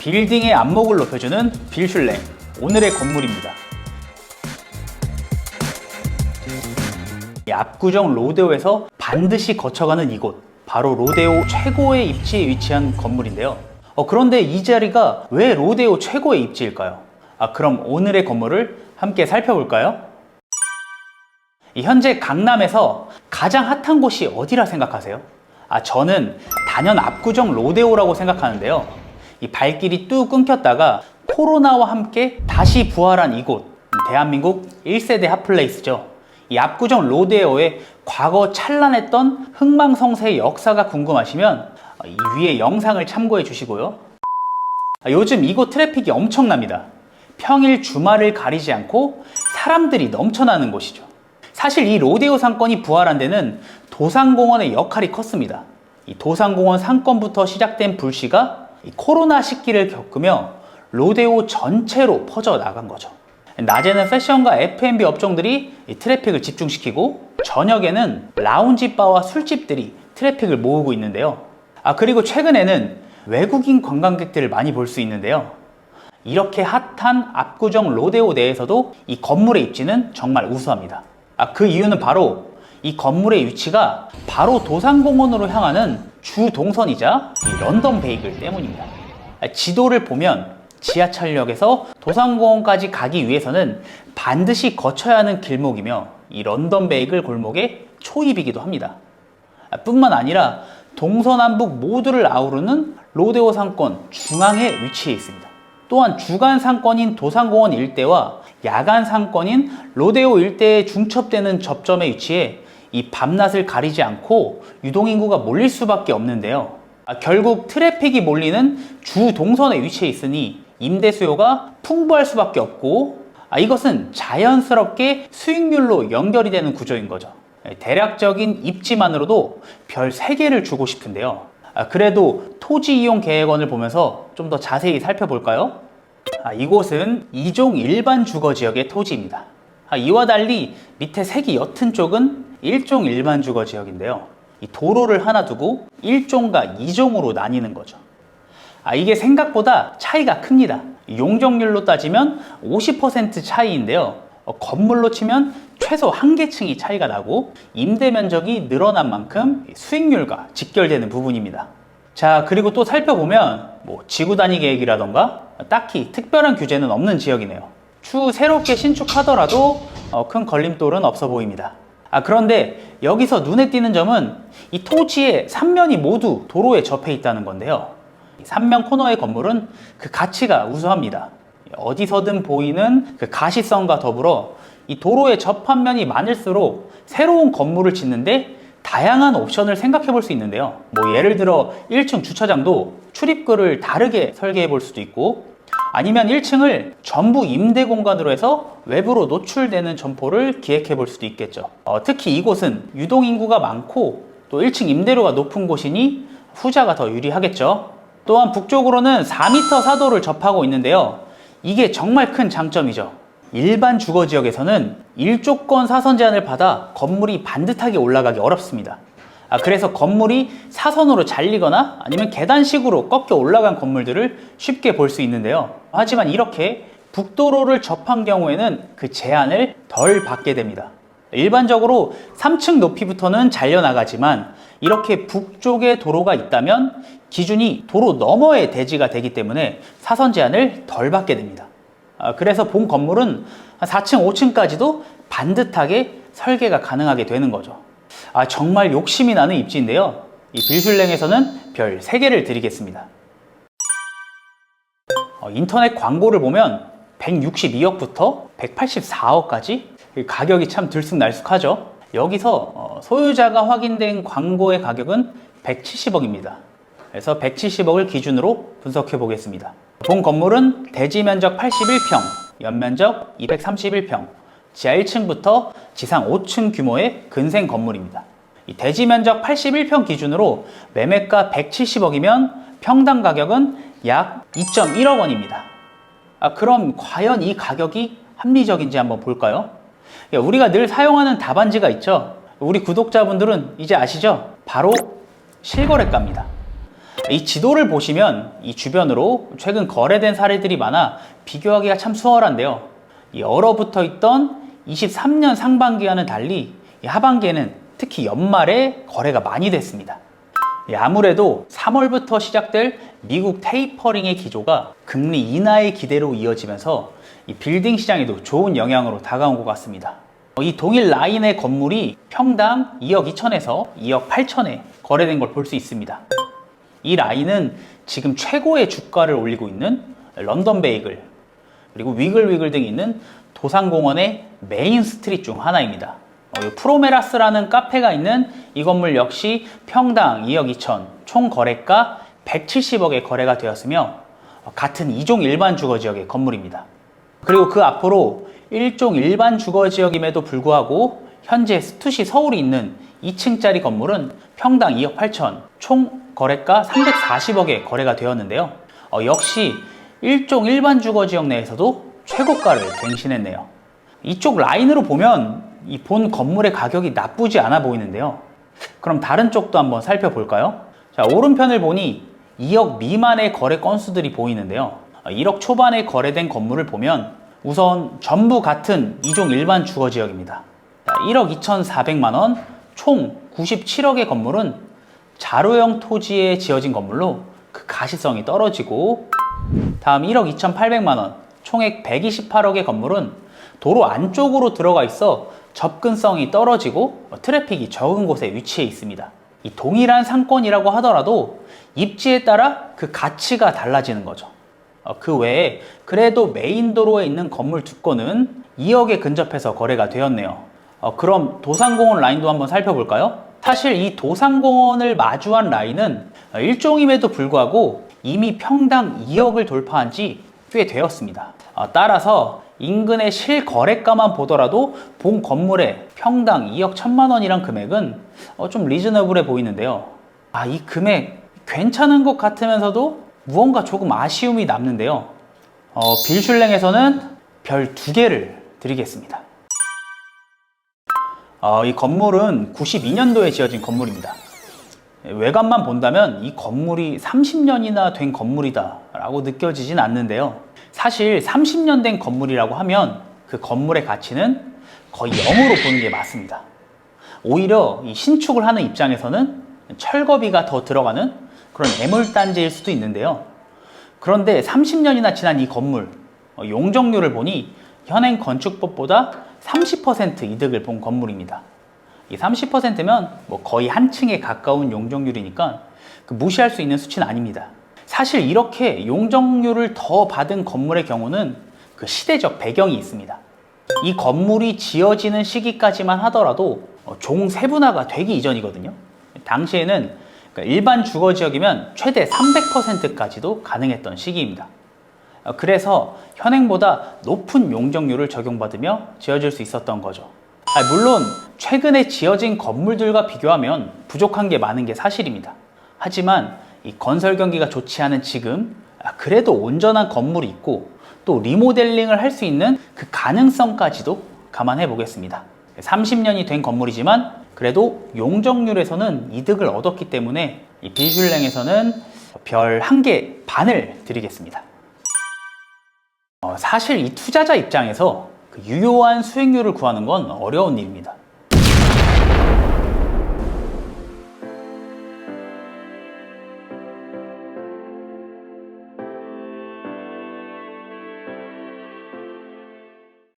빌딩의 안목을 높여주는 빌슐랭, 오늘의 건물입니다. 이 압구정 로데오에서 반드시 거쳐가는 이곳, 바로 로데오 최고의 입지에 위치한 건물인데요. 그런데 이 자리가 왜 로데오 최고의 입지일까요? 그럼 오늘의 건물을 함께 살펴볼까요? 현재 강남에서 가장 핫한 곳이 어디라 생각하세요? 저는 단연 압구정 로데오라고 생각하는데요. 이 발길이 뚝 끊겼다가 코로나와 함께 다시 부활한 이곳, 대한민국 1세대 핫플레이스죠. 이 압구정 로데오의 과거 찬란했던 흥망성쇠의 역사가 궁금하시면 이 위에 영상을 참고해 주시고요. 요즘 이곳 트래픽이 엄청납니다. 평일 주말을 가리지 않고 사람들이 넘쳐나는 곳이죠. 사실 이 로데오 상권이 부활한 데는 도산공원의 역할이 컸습니다. 이 도산공원 상권부터 시작된 불씨가 이 코로나 시기를 겪으며 로데오 전체로 퍼져 나간 거죠. 낮에는 패션과 F&B 업종들이 이 트래픽을 집중시키고 저녁에는 라운지 바와 술집들이 트래픽을 모으고 있는데요. 그리고 최근에는 외국인 관광객들을 많이 볼 수 있는데요. 이렇게 핫한 압구정 로데오 내에서도 이 건물의 입지는 정말 우수합니다. 그 이유는 바로 이 건물의 위치가 바로 도산공원으로 향하는 주 동선이자 이 런던 베이글 때문입니다. 지도를 보면 지하철역에서 도산공원까지 가기 위해서는 반드시 거쳐야 하는 길목이며 이 런던 베이글 골목의 초입이기도 합니다. 뿐만 아니라 동서남북 모두를 아우르는 로데오 상권 중앙에 위치해 있습니다. 또한 주간 상권인 도산공원 일대와 야간 상권인 로데오 일대에 중첩되는 접점에 위치해 이 밤낮을 가리지 않고 유동인구가 몰릴 수밖에 없는데요. 결국 트래픽이 몰리는 주 동선에 위치해 있으니 임대 수요가 풍부할 수밖에 없고 이것은 자연스럽게 수익률로 연결이 되는 구조인 거죠. 대략적인 입지만으로도 별 3개를 주고 싶은데요. 그래도 토지 이용 계획원을 보면서 좀 더 자세히 살펴볼까요? 이곳은 2종 일반 주거지역의 토지입니다. 이와 달리 밑에 색이 옅은 쪽은 1종 일반 주거지역인데요. 이 도로를 하나 두고 1종과 2종으로 나뉘는 거죠. 이게 생각보다 차이가 큽니다. 용적률로 따지면 50% 차이인데요. 건물로 치면 최소 1개층이 차이가 나고 임대 면적이 늘어난 만큼 수익률과 직결되는 부분입니다. 그리고 또 살펴보면 지구 단위 계획이라던가 딱히 특별한 규제는 없는 지역이네요. 추후 새롭게 신축하더라도 큰 걸림돌은 없어 보입니다. 그런데 여기서 눈에 띄는 점은 이 토지의 3면이 모두 도로에 접해 있다는 건데요. 3면 코너의 건물은 그 가치가 우수합니다. 어디서든 보이는 그 가시성과 더불어 이 도로에 접한 면이 많을수록 새로운 건물을 짓는데 다양한 옵션을 생각해 볼 수 있는데요. 예를 들어 1층 주차장도 출입구를 다르게 설계해 볼 수도 있고, 아니면 1층을 전부 임대 공간으로 해서 외부로 노출되는 점포를 기획해 볼 수도 있겠죠. 특히 이곳은 유동인구가 많고 또 1층 임대료가 높은 곳이니 후자가 더 유리하겠죠. 또한 북쪽으로는 4m 사도를 접하고 있는데요. 이게 정말 큰 장점이죠. 일반 주거지역에서는 일조권 사선 제한을 받아 건물이 반듯하게 올라가기 어렵습니다. 그래서 건물이 사선으로 잘리거나 아니면 계단식으로 꺾여 올라간 건물들을 쉽게 볼 수 있는데요. 하지만 이렇게 북도로를 접한 경우에는 그 제한을 덜 받게 됩니다. 일반적으로 3층 높이부터는 잘려나가지만 이렇게 북쪽에 도로가 있다면 기준이 도로 너머에 대지가 되기 때문에 사선 제한을 덜 받게 됩니다. 그래서 본 건물은 4층, 5층까지도 반듯하게 설계가 가능하게 되는 거죠. 정말 욕심이 나는 입지인데요. 이 빌슐랭에서는 별 3개를 드리겠습니다. 인터넷 광고를 보면 162억부터 184억까지 가격이 참 들쑥날쑥하죠. 여기서 소유자가 확인된 광고의 가격은 170억입니다. 그래서 170억을 기준으로 분석해 보겠습니다. 본 건물은 대지 면적 81평, 연면적 231평, 지하 1층부터 지상 5층 규모의 근생 건물입니다. 이 대지 면적 81평 기준으로 매매가 170억이면 평당 가격은 약 2.1억 원입니다. 그럼 과연 이 가격이 합리적인지 한번 볼까요? 우리가 늘 사용하는 답안지가 있죠. 우리 구독자분들은 이제 아시죠? 바로 실거래가입니다. 이 지도를 보시면 이 주변으로 최근 거래된 사례들이 많아 비교하기가 참 수월한데요. 이 얼어붙어 있던 23년 상반기와는 달리 이 하반기에는 특히 연말에 거래가 많이 됐습니다. 아무래도 3월부터 시작될 미국 테이퍼링의 기조가 금리 인하의 기대로 이어지면서 이 빌딩 시장에도 좋은 영향으로 다가온 것 같습니다. 이 동일 라인의 건물이 평당 2억 2천에서 2억 8천에 거래된 걸 볼 수 있습니다. 이 라인은 지금 최고의 주가를 올리고 있는 런던 베이글, 그리고 위글위글 등이 있는 도산공원의 메인 스트릿 중 하나입니다. 프로메라스라는 카페가 있는 이 건물 역시 평당 2억 2천, 총 거래가 170억에 거래가 되었으며 같은 2종 일반 주거지역의 건물입니다. 그리고 그 앞으로 1종 일반 주거지역임에도 불구하고 현재 스투시 서울이 있는 2층짜리 건물은 평당 2억 8천, 총 거래가 340억에 거래가 되었는데요. 역시 1종 일반 주거지역 내에서도 최고가를 갱신했네요. 이쪽 라인으로 보면 이 본 건물의 가격이 나쁘지 않아 보이는데요. 그럼 다른 쪽도 한번 살펴볼까요? 자, 오른편을 보니 2억 미만의 거래 건수들이 보이는데요. 1억 초반에 거래된 건물을 보면 우선 전부 같은 2종 일반 주거지역입니다. 1억 2,400만 원, 총 97억의 건물은 자로형 토지에 지어진 건물로 그 가시성이 떨어지고, 다음 1억 2,800만 원, 총액 128억의 건물은 도로 안쪽으로 들어가 있어 접근성이 떨어지고 트래픽이 적은 곳에 위치해 있습니다. 이 동일한 상권이라고 하더라도 입지에 따라 그 가치가 달라지는 거죠. 그 외에 그래도 메인 도로에 있는 건물 두 건은 2억에 근접해서 거래가 되었네요. 그럼 도산공원 라인도 한번 살펴볼까요? 사실 이 도산공원을 마주한 라인은 일종임에도 불구하고 이미 평당 2억을 돌파한 지 꽤 되었습니다. 따라서 인근의 실거래가만 보더라도 본 건물의 평당 2억 1천만 원이란 금액은 좀 리즈너블해 보이는데요. 이 금액 괜찮은 것 같으면서도 무언가 조금 아쉬움이 남는데요. 빌슐랭에서는 별 2개를 드리겠습니다. 이 건물은 92년도에 지어진 건물입니다. 외관만 본다면 이 건물이 30년이나 된 건물이다 라고 느껴지진 않는데요. 사실 30년 된 건물이라고 하면 그 건물의 가치는 거의 0으로 보는 게 맞습니다. 오히려 이 신축을 하는 입장에서는 철거비가 더 들어가는 그런 애물단지일 수도 있는데요. 그런데 30년이나 지난 이 건물 용적률을 보니 현행 건축법보다 30% 이득을 본 건물입니다. 이 30%면 거의 한 층에 가까운 용적률이니까 무시할 수 있는 수치는 아닙니다. 사실 이렇게 용적률을 더 받은 건물의 경우는 그 시대적 배경이 있습니다. 이 건물이 지어지는 시기까지만 하더라도 종세분화가 되기 이전이거든요. 당시에는 일반 주거지역이면 최대 300%까지도 가능했던 시기입니다. 그래서 현행보다 높은 용적률을 적용받으며 지어질 수 있었던 거죠. 물론 최근에 지어진 건물들과 비교하면 부족한 게 많은 게 사실입니다. 하지만 이 건설 경기가 좋지 않은 지금 그래도 온전한 건물이 있고 또 리모델링을 할 수 있는 그 가능성까지도 감안해 보겠습니다. 30년이 된 건물이지만 그래도 용적률에서는 이득을 얻었기 때문에 이 빌슐랭에서는 별 1개 반을 드리겠습니다. 사실 이 투자자 입장에서 그 유효한 수익률을 구하는 건 어려운 일입니다.